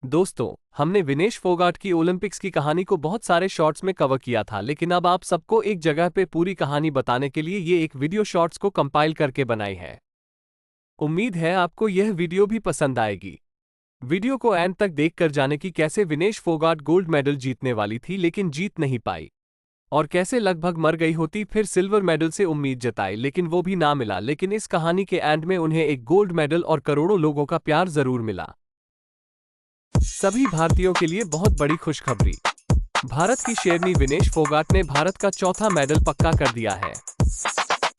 दोस्तों, हमने विनेश फोगाट की ओलंपिक्स की कहानी को बहुत सारे शॉर्ट्स में कवर किया था, लेकिन अब आप सबको एक जगह पे पूरी कहानी बताने के लिए ये एक वीडियो शॉर्ट्स को कंपाइल करके बनाई है। उम्मीद है आपको यह वीडियो भी पसंद आएगी। वीडियो को एंड तक देखकर जाने की कैसे विनेश फोगाट गोल्ड मेडल जीतने वाली थी लेकिन जीत नहीं पाई, और कैसे लगभग मर गई होती फिर सिल्वर मेडल से उम्मीद जताई लेकिन वो भी ना मिला, लेकिन इस कहानी के एंड में उन्हें एक गोल्ड मेडल और करोड़ों लोगों का प्यार जरूर मिला। सभी भारतीयों के लिए बहुत बड़ी खुशखबरी। भारत की शेरनी विनेश फोगाट ने भारत का चौथा मेडल पक्का कर दिया है।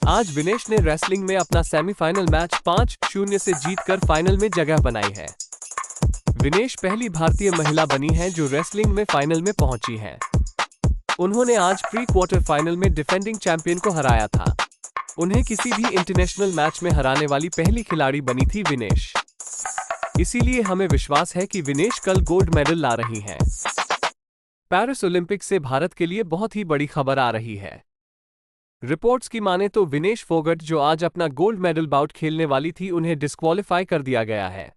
आज विनेश ने रेसलिंग में अपना सेमीफाइनल मैच 5-0 से जीतकर फाइनल में जगह बनाई है। विनेश पहली भारतीय महिला बनी है जो रेसलिंग में फाइनल में पहुंची है। उन्होंने आज प्री क्वार्टर फाइनल में डिफेंडिंग चैंपियन को हराया था। उन्हें किसी भी इंटरनेशनल मैच में हराने वाली पहली खिलाड़ी बनी थी विनेश। इसीलिए हमें विश्वास है कि विनेश कल गोल्ड मेडल ला रही हैं। पेरिस ओलंपिक से भारत के लिए बहुत ही बड़ी खबर आ रही है। रिपोर्ट्स की माने तो विनेश फोगाट जो आज अपना गोल्ड मेडल बाउट खेलने वाली थी, उन्हें डिस्क्वालीफाई कर दिया गया है।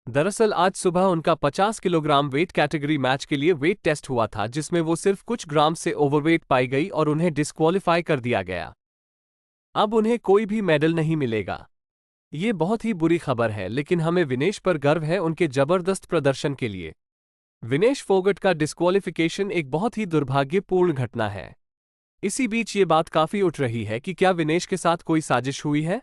दरअसल आज सुबह उनका 50 किलोग्राम वेट कैटेगरी मैच के लिए वेट टेस्ट हुआ था, जिसमें वो सिर्फ कुछ ग्राम से ओवरवेट पाई गई और उन्हें डिस्क्वालीफाई कर दिया गया। अब उन्हें कोई भी मेडल नहीं मिलेगा। ये बहुत ही बुरी खबर है, लेकिन हमें विनेश पर गर्व है उनके जबरदस्त प्रदर्शन के लिए। विनेश फोगाट का डिस्क्वालिफिकेशन एक बहुत ही दुर्भाग्यपूर्ण घटना है। इसी बीच ये बात काफी उठ रही है कि क्या विनेश के साथ कोई साजिश हुई है।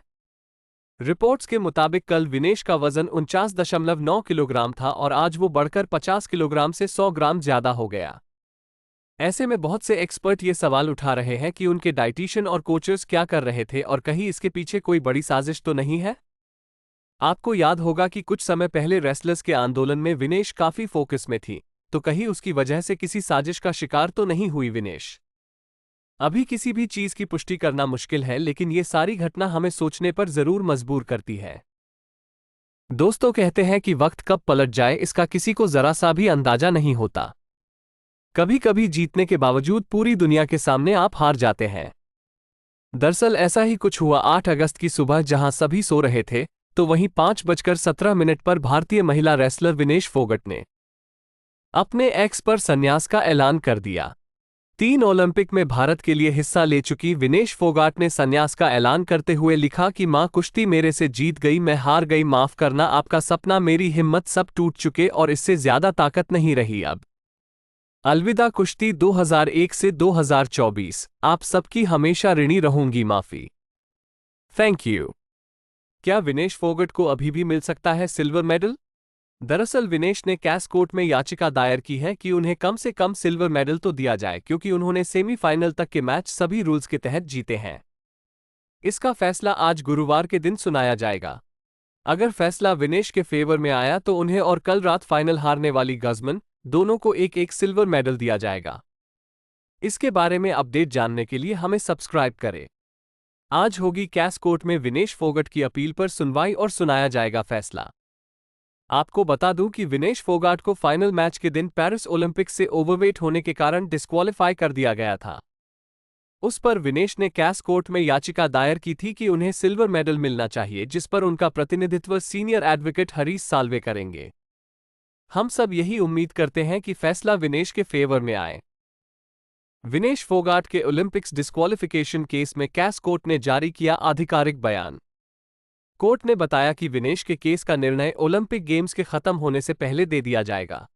रिपोर्ट्स के मुताबिक कल विनेश का वजन 49.9 किलोग्राम था और आज वो बढ़कर 50 किलोग्राम से 100 ग्राम ज्यादा हो गया। ऐसे में बहुत से एक्सपर्ट ये सवाल उठा रहे हैं कि उनके डाइटिशियन और कोचर्स क्या कर रहे थे और कहीं इसके पीछे कोई बड़ी साजिश तो नहीं है। आपको याद होगा कि कुछ समय पहले रेसलर्स के आंदोलन में विनेश काफी फोकस में थी, तो कहीं उसकी वजह से किसी साजिश का शिकार तो नहीं हुई विनेश। अभी किसी भी चीज की पुष्टि करना मुश्किल है, लेकिन ये सारी घटना हमें सोचने पर जरूर मजबूर करती है। दोस्तों कहते हैं कि वक्त कब पलट जाए इसका किसी को जरा सा भी अंदाजा नहीं होता। कभी कभी जीतने के बावजूद पूरी दुनिया के सामने आप हार जाते हैं। दरअसल ऐसा ही कुछ हुआ 8 अगस्त की सुबह, जहां सभी सो रहे थे, तो वहीं 5:17 पर भारतीय महिला रेसलर विनेश फोगाट ने अपने एक्स पर संन्यास का ऐलान कर दिया। 3 ओलंपिक में भारत के लिए हिस्सा ले चुकी विनेश फोगाट ने संन्यास का ऐलान करते हुए लिखा कि मां कुश्ती मेरे से जीत गई, मैं हार गई, माफ करना, आपका सपना, मेरी हिम्मत सब टूट चुके और इससे ज्यादा ताकत नहीं रही अब। अलविदा कुश्ती 2001 से 2024, आप सबकी हमेशा ऋणी रहूंगी, माफी, थैंक यू। क्या विनेश फोगाट को अभी भी मिल सकता है सिल्वर मेडल? दरअसल विनेश ने कैस कोर्ट में याचिका दायर की है कि उन्हें कम से कम सिल्वर मेडल तो दिया जाए, क्योंकि उन्होंने सेमीफाइनल तक के मैच सभी रूल्स के तहत जीते हैं। इसका फैसला आज गुरुवार के दिन सुनाया जाएगा। अगर फैसला विनेश के फेवर में आया तो उन्हें और कल रात फाइनल हारने वाली गजमन दोनों को एक एक सिल्वर मेडल दिया जाएगा। इसके बारे में अपडेट जानने के लिए हमें सब्सक्राइब करें। आज होगी कैस कोर्ट में विनेश फोगाट की अपील पर सुनवाई और सुनाया जाएगा फैसला। आपको बता दूं कि विनेश फोगाट को फाइनल मैच के दिन पेरिस ओलंपिक्स से ओवरवेट होने के कारण डिस्क्वालीफाई कर दिया गया था। उस पर विनेश ने कैस कोर्ट में याचिका दायर की थी कि उन्हें सिल्वर मेडल मिलना चाहिए, जिस पर उनका प्रतिनिधित्व सीनियर एडवोकेट हरीश साल्वे करेंगे। हम सब यही उम्मीद करते हैं कि फैसला विनेश के फेवर में आए। विनेश फोगाट के ओलंपिक्स डिस्क्वालिफिकेशन केस में कैस कोर्ट ने जारी किया आधिकारिक बयान। कोर्ट ने बताया कि विनेश के केस का निर्णय ओलंपिक गेम्स के खत्म होने से पहले दे दिया जाएगा।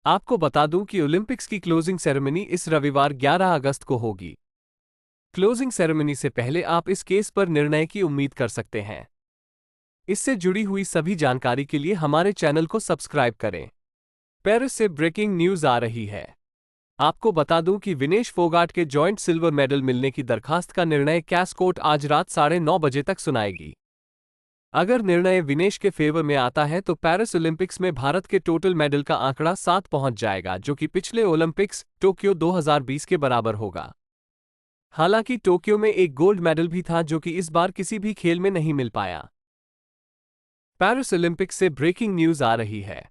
आपको बता दूं कि ओलंपिक्स की क्लोजिंग सेरेमनी इस रविवार 11 अगस्त को होगी। क्लोजिंग सेरेमनी से पहले आप इस केस पर निर्णय की उम्मीद कर सकते हैं। इससे जुड़ी हुई सभी जानकारी के लिए हमारे चैनल को सब्सक्राइब करें। पेरिस से ब्रेकिंग न्यूज आ रही है। आपको बता दूं कि विनेश फोगाट के जॉइंट सिल्वर मेडल मिलने की दरखास्त का निर्णय कैस कोर्ट आज रात 9:30 बजे तक सुनाएगी। अगर निर्णय विनेश के फेवर में आता है तो पेरिस ओलंपिक्स में भारत के टोटल मेडल का आंकड़ा 7 पहुंच जाएगा, जो कि पिछले ओलंपिक्स टोक्यो 2020 के बराबर होगा। हालांकि टोक्यो में एक गोल्ड मेडल भी था, जो कि इस बार किसी भी खेल में नहीं मिल पाया। पेरिस ओलंपिक्स से ब्रेकिंग न्यूज आ रही है।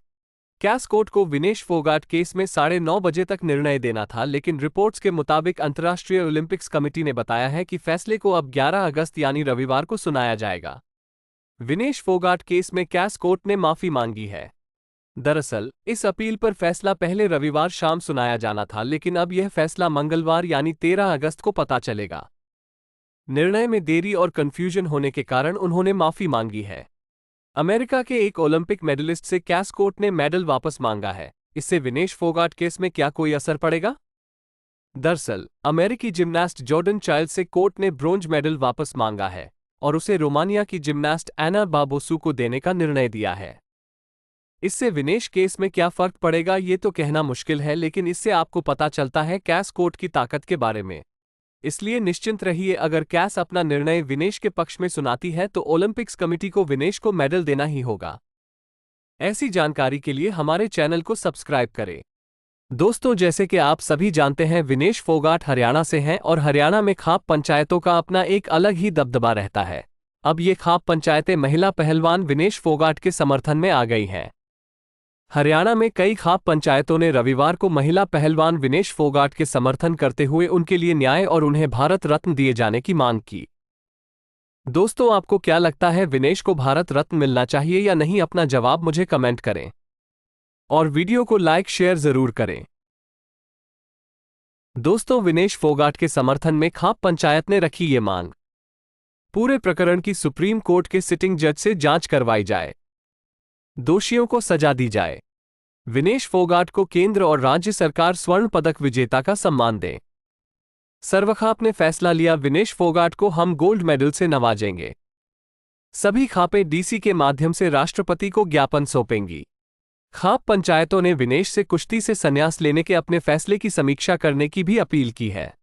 कैस कोर्ट को विनेश फोगाट केस में 9:30 बजे तक निर्णय देना था, लेकिन रिपोर्ट्स के मुताबिक अंतर्राष्ट्रीय ओलंपिक्स कमेटी ने बताया है कि फैसले को अब 11 अगस्त यानी रविवार को सुनाया जाएगा। विनेश फोगाट केस में कैस कोर्ट ने माफी मांगी है। दरअसल इस अपील पर फैसला पहले रविवार शाम सुनाया जाना था, लेकिन अब यह फैसला मंगलवार यानी 13 अगस्त को पता चलेगा। निर्णय में देरी और कंफ्यूजन होने के कारण उन्होंने माफी मांगी है। अमेरिका के एक ओलंपिक मेडलिस्ट से कैस कोर्ट ने मेडल वापस मांगा है। इससे विनेश फोगाट केस में क्या कोई असर पड़ेगा? दरअसल अमेरिकी जिम्नास्ट जॉर्डन चाइल्ड से कोर्ट ने ब्रोंज मेडल वापस मांगा है और उसे रोमानिया की जिम्नास्ट एना बाबोसू को देने का निर्णय दिया है। इससे विनेश केस में क्या फर्क पड़ेगा ये तो कहना मुश्किल है, लेकिन इससे आपको पता चलता है कैस कोर्ट की ताकत के बारे में। इसलिए निश्चिंत रहिए, अगर कैस अपना निर्णय विनेश के पक्ष में सुनाती है तो ओलंपिक्स कमेटी को विनेश को मेडल देना ही होगा। ऐसी जानकारी के लिए हमारे चैनल को सब्सक्राइब करें। दोस्तों, जैसे कि आप सभी जानते हैं, विनेश फोगाट हरियाणा से हैं और हरियाणा में खाप पंचायतों का अपना एक अलग ही दबदबा रहता है। अब ये खाप पंचायतें महिला पहलवान विनेश फोगाट के समर्थन में आ गई हैं। हरियाणा में कई खाप पंचायतों ने रविवार को महिला पहलवान विनेश फोगाट के समर्थन करते हुए उनके लिए न्याय और उन्हें भारत रत्न दिए जाने की मांग की। दोस्तों, आपको क्या लगता है, विनेश को भारत रत्न मिलना चाहिए या नहीं? अपना जवाब मुझे कमेंट करें और वीडियो को लाइक शेयर जरूर करें। दोस्तों, विनेश फोगाट के समर्थन में खाप पंचायत ने रखी ये मांग। पूरे प्रकरण की सुप्रीम कोर्ट के सिटिंग जज से जांच करवाई जाए, दोषियों को सजा दी जाए, विनेश फोगाट को केंद्र और राज्य सरकार स्वर्ण पदक विजेता का सम्मान दें। सर्वखाप ने फैसला लिया, विनेश फोगाट को हम गोल्ड मेडल से नवाजेंगे। सभी खापें डीसी के माध्यम से राष्ट्रपति को ज्ञापन सौंपेंगी। खाप पंचायतों ने विनेश से कुश्ती से संन्यास लेने के अपने फैसले की समीक्षा करने की भी अपील की है।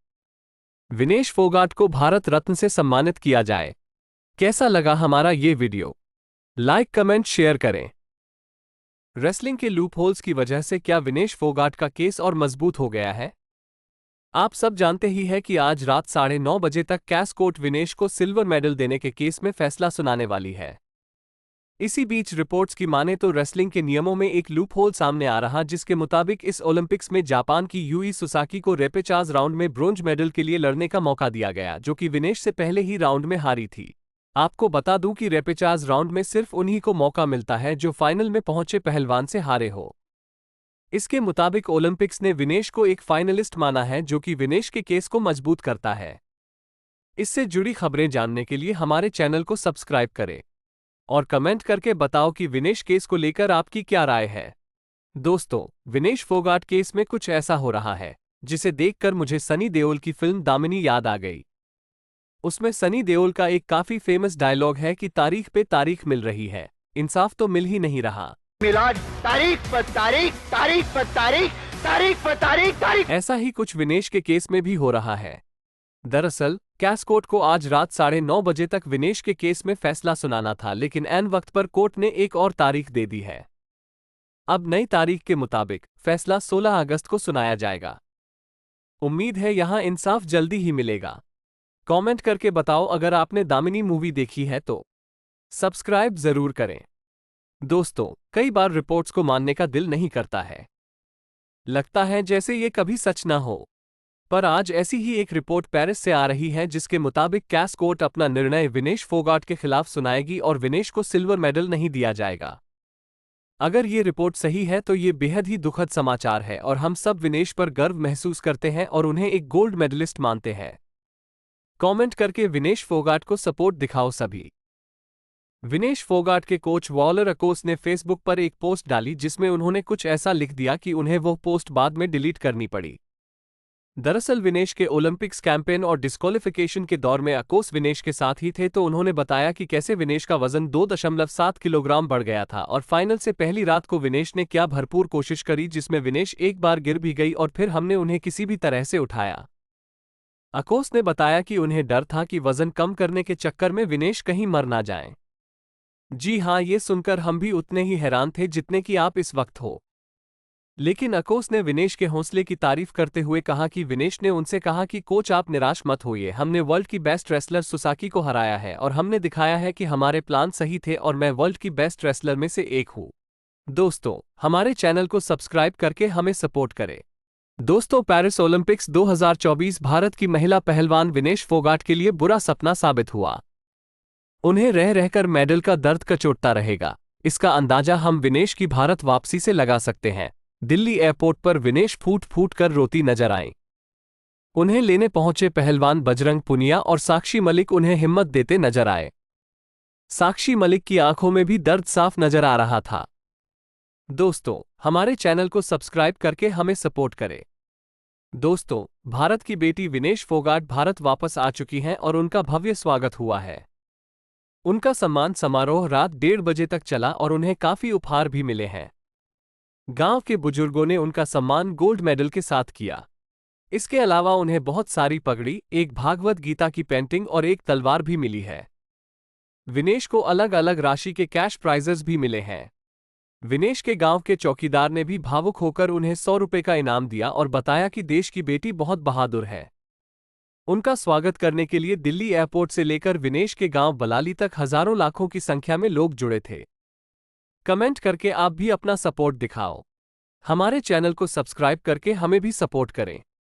विनेश फोगाट को भारत रत्न से सम्मानित किया जाए। कैसा लगा हमारा ये वीडियो? लाइक कमेंट शेयर करें। रेसलिंग के लूपहोल्स की वजह से क्या विनेश फोगाट का केस और मजबूत हो गया है? आप सब जानते ही हैं कि आज रात 9:30 बजे तक कैस कोर्ट विनेश को सिल्वर मेडल देने के केस में फैसला सुनाने वाली है। इसी बीच रिपोर्ट्स की माने तो रेसलिंग के नियमों में एक लूपहोल सामने आ रहा, जिसके मुताबिक इस ओलंपिक्स में जापान की यूई सुसाकी को रेपेचाज राउंड में ब्रोंज मेडल के लिए लड़ने का मौका दिया गया, जो कि विनेश से पहले ही राउंड में हारी थी। आपको बता दूं कि रेपेचाज राउंड में सिर्फ उन्हीं को मौका मिलता है जो फाइनल में पहुंचे पहलवान से हारे हो। इसके मुताबिक ओलंपिक्स ने विनेश को एक फाइनलिस्ट माना है, जो कि विनेश के केस को मजबूत करता है। इससे जुड़ी खबरें जानने के लिए हमारे चैनल को सब्सक्राइब करें और कमेंट करके बताओ कि विनेश केस को लेकर आपकी क्या राय है। दोस्तों, विनेश फोगाट केस में कुछ ऐसा हो रहा है जिसे देखकर मुझे सनी देओल की फिल्म दामिनी याद आ गई। उसमें सनी देओल का एक काफी फेमस डायलॉग है कि तारीख पे तारीख मिल रही है, इंसाफ तो मिल ही नहीं रहा। मिलाद तारीख पर तारीख, तारीख पर तारीख, तारीख पर तारीख, तारीख। ऐसा ही कुछ विनेश के केस में भी हो रहा है। दरअसल कैस कोर्ट को आज रात 9:30 बजे तक विनेश के केस में फैसला सुनाना था, लेकिन ऐन वक्त पर कोर्ट ने एक और तारीख दे दी है। अब नई तारीख के मुताबिक फैसला 16 अगस्त को सुनाया जाएगा। उम्मीद है यहां इंसाफ जल्दी ही मिलेगा। कमेंट करके बताओ अगर आपने दामिनी मूवी देखी है तो। सब्सक्राइब जरूर करें। दोस्तों, कई बार रिपोर्ट्स को मानने का दिल नहीं करता है, लगता है जैसे ये कभी सच ना हो। पर आज ऐसी ही एक रिपोर्ट पेरिस से आ रही है, जिसके मुताबिक कैस कोर्ट अपना निर्णय विनेश फोगाट के खिलाफ सुनाएगी और विनेश को सिल्वर मेडल नहीं दिया जाएगा। अगर ये रिपोर्ट सही है तो ये बेहद ही दुखद समाचार है और हम सब विनेश पर गर्व महसूस करते हैं और उन्हें एक गोल्ड मेडलिस्ट मानते हैं। कमेंट करके विनेश फोगाट को सपोर्ट दिखाओ सभी। विनेश फोगाट के कोच वॉलर अकोस ने फेसबुक पर एक पोस्ट डाली, जिसमें उन्होंने कुछ ऐसा लिख दिया कि उन्हें वो पोस्ट बाद में डिलीट करनी पड़ी। दरअसल विनेश के ओलंपिक्स कैंपेन और डिस्क्वालिफिकेशन के दौर में अकोस विनेश के साथ ही थे, तो उन्होंने बताया कि कैसे विनेश का वजन 2.7 किलोग्राम बढ़ गया था और फाइनल से पहली रात को विनेश ने क्या भरपूर कोशिश करी, जिसमें विनेश एक बार गिर भी गई और फिर हमने उन्हें किसी भी तरह से उठाया। अकोस ने बताया कि उन्हें डर था कि वजन कम करने के चक्कर में विनेश कहीं मर ना जाएं। जी हां, ये सुनकर हम भी उतने ही हैरान थे जितने कि आप इस वक्त हो। लेकिन अकोस ने विनेश के हौसले की तारीफ करते हुए कहा कि विनेश ने उनसे कहा कि कोच आप निराश मत होइए, हमने वर्ल्ड की बेस्ट रेसलर सुसाकी को हराया है और हमने दिखाया है कि हमारे प्लान सही थे और मैं वर्ल्ड की बेस्ट रेसलर में से एक हूं। दोस्तों, हमारे चैनल को सब्सक्राइब करके हमें सपोर्ट करें। दोस्तों, पेरिस ओलंपिक्स 2024 भारत की महिला पहलवान विनेश फोगाट के लिए बुरा सपना साबित हुआ। उन्हें रह रहकर मेडल का दर्द कचोटता रहेगा। इसका अंदाजा हम विनेश की भारत वापसी से लगा सकते हैं। दिल्ली एयरपोर्ट पर विनेश फूट फूट कर रोती नजर आईं। उन्हें लेने पहुंचे पहलवान बजरंग पुनिया और साक्षी मलिक उन्हें हिम्मत देते नजर आए। साक्षी मलिक की आंखों में भी दर्द साफ नजर आ रहा था। दोस्तों, हमारे चैनल को सब्सक्राइब करके हमें सपोर्ट करें। दोस्तों, भारत की बेटी विनेश फोगाट भारत वापस आ चुकी हैं और उनका भव्य स्वागत हुआ है। उनका सम्मान समारोह रात 1:30 बजे तक चला और उन्हें काफी उपहार भी मिले हैं। गांव के बुजुर्गों ने उनका सम्मान गोल्ड मेडल के साथ किया। इसके अलावा उन्हें बहुत सारी पगड़ी, एक भागवत गीता की पेंटिंग और एक तलवार भी मिली है। विनेश को अलग अलग राशि के कैश प्राइजेस भी मिले हैं। विनेश के गांव के चौकीदार ने भी भावुक होकर उन्हें 100 रुपये का इनाम दिया और बताया कि देश की बेटी बहुत बहादुर है। उनका स्वागत करने के लिए दिल्ली एयरपोर्ट से लेकर विनेश के गांव बलाली तक हजारों लाखों की संख्या में लोग जुड़े थे। कमेंट करके आप भी अपना सपोर्ट दिखाओ। हमारे चैनल को सब्सक्राइब करके हमें भी सपोर्ट करें।